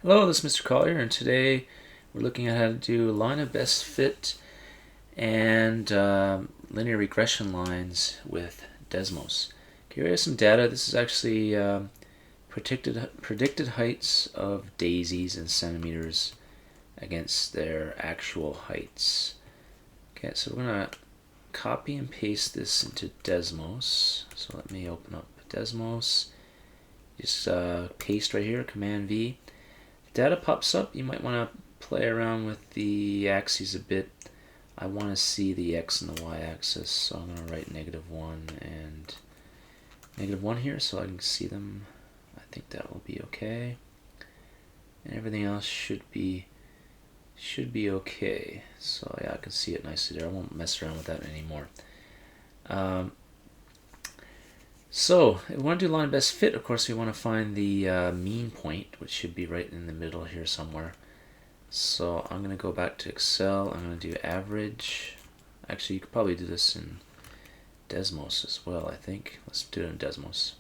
Hello, this is Mr. Collier, and today we're looking at how to do line of best fit and linear regression lines with Desmos. Okay, here is some data. This is actually predicted heights of daisies in centimeters against their actual heights. Okay, so we're going to copy and paste this into Desmos. So let me open up Desmos. Just paste right here, Command V. Data pops up, you might want to play around with the axes a bit. I want to see the x and the y axis, so I'm going to write -1 and -1 here so I can see them. I think that will be okay, and everything else should be okay. So yeah, I can see it nicely there. I won't mess around with that anymore. So if we want to do line of best fit, of course we want to find the mean point, which should be right in the middle here somewhere. So I'm going to go back to Excel. I'm going to do average. Actually, you could probably do this in Desmos as well, I think. Let's do it in Desmos.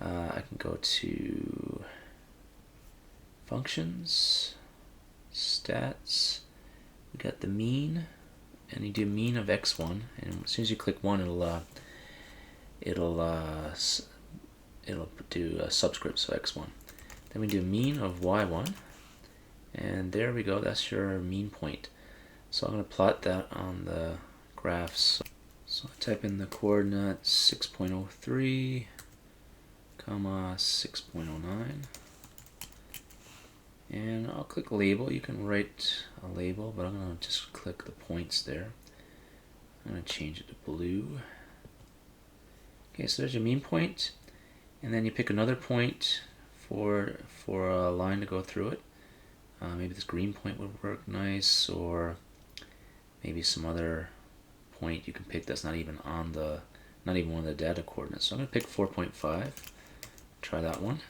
I can go to functions, stats. We got the mean, and you do mean of x1, and as soon as you click 1, it'll do a subscript, so x1. Then we do mean of y1, and there we go. That's your mean point. So I'm going to plot that on the graphs. So I type in the coordinates 6.03, comma 6.09, and I'll click label. You can write a label, but I'm going to just click the points there. I'm going to change it to blue. Okay, so there's your mean point, and then you pick another point for a line to go through it. Maybe this green point would work nice, or maybe some other point you can pick that's not even one of the data coordinates. So I'm going to pick 4.5. Try that one.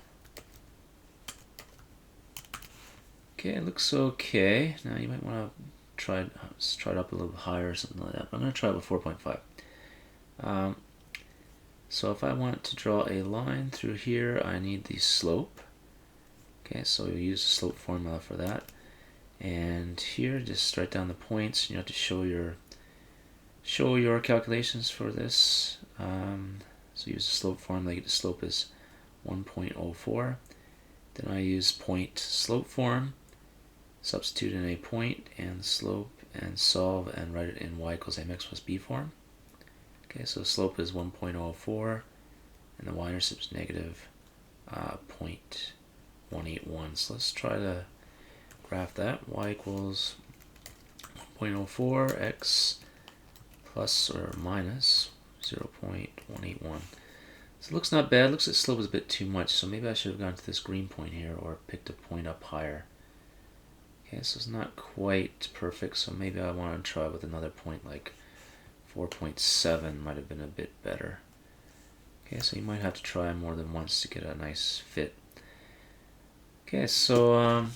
Okay, it looks okay. Now you might want to try it up a little higher or something like that. But I'm going to try it with 4.5. So if I want to draw a line through here, I need the slope. Okay, so you use the slope formula for that. And here, just write down the points. You have to show your calculations for this. So use the slope formula. The slope is 1.04. Then I use point slope form, substitute in a point and slope, and solve and write it in y equals mx plus b form. Okay, so slope is 1.04, and the y-intercept is negative 0.181. So let's try to graph that. Y equals 1.04, x plus or minus 0.181. So it looks not bad. It looks like slope is a bit too much, so maybe I should have gone to this green point here or picked a point up higher. Okay, so it's not quite perfect, so maybe I want to try with another point like 4.7 might have been a bit better. Okay, so you might have to try more than once to get a nice fit. Okay, so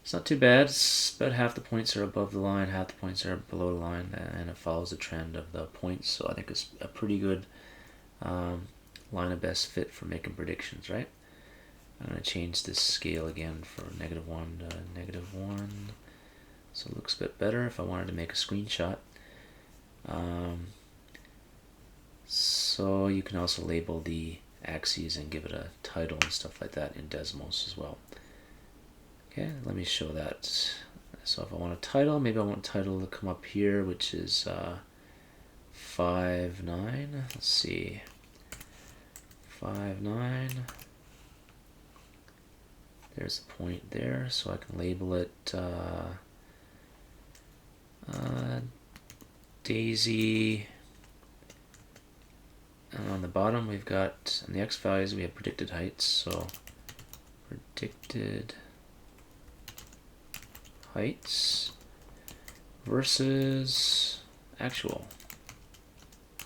it's not too bad. It's about half the points are above the line, half the points are below the line, and it follows the trend of the points. So I think it's a pretty good line of best fit for making predictions, right? I'm going to change this scale again for -1 to -1. So it looks a bit better if I wanted to make a screenshot. So you can also label the axes and give it a title and stuff like that in Desmos as well. Okay, let me show that. So if I want a title, maybe I want a title to come up here, which is 5.9. Let's see, 5.9. There's a point there, so I can label it Daisy. And on the bottom we've got, on the x values, we have predicted heights. So predicted heights versus actual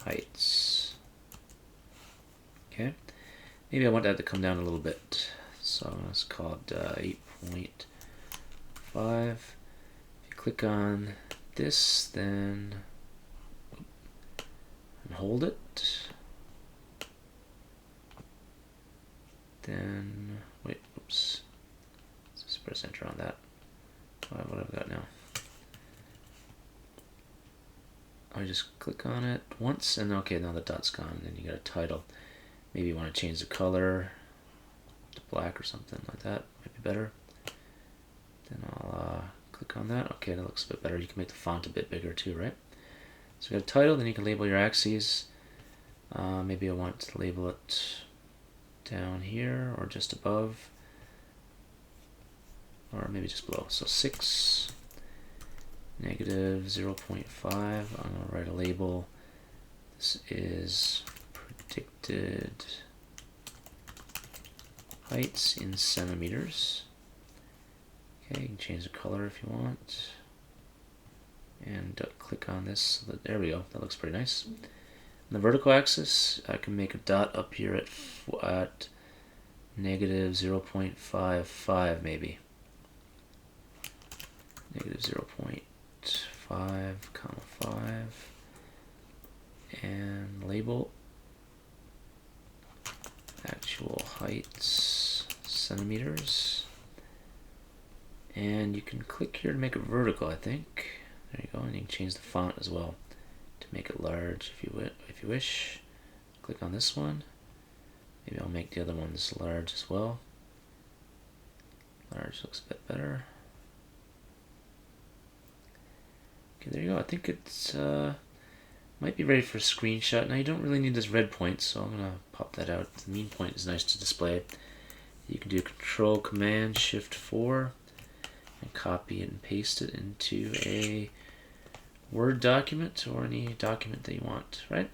heights. Okay, maybe I want that to come down a little bit, so let's call it 8.5. If you click on this, then and hold it, then wait, oops, just click on it once, and okay, now the dot's gone. Then you got a title. Maybe you want to change the color to black or something like that. Might be better. Then I'll click on that. Okay, that looks a bit better. You can make the font a bit bigger too, right? So you got a title, then you can label your axes. Maybe I want to label it down here or just above, or maybe just below. So 6, negative 0.5. I'm going to write a label. This is predicted heights in centimeters. Okay, you can change the color if you want. And click on this. So that, there we go. That looks pretty nice. On the vertical axis, I can make a dot up here at negative 0.55 maybe. Negative 0.5, comma 5. And label actual heights centimeters. And you can click here to make it vertical, I think. There you go, and you can change the font as well to make it large if you wish. Click on this one. Maybe I'll make the other ones large as well. Large looks a bit better. Okay, there you go. I think it's might be ready for a screenshot. Now you don't really need this red point, so I'm gonna pop that out. The mean point is nice to display. You can do Control Command Shift 4 and copy it and paste it into a Word document or any document that you want, right?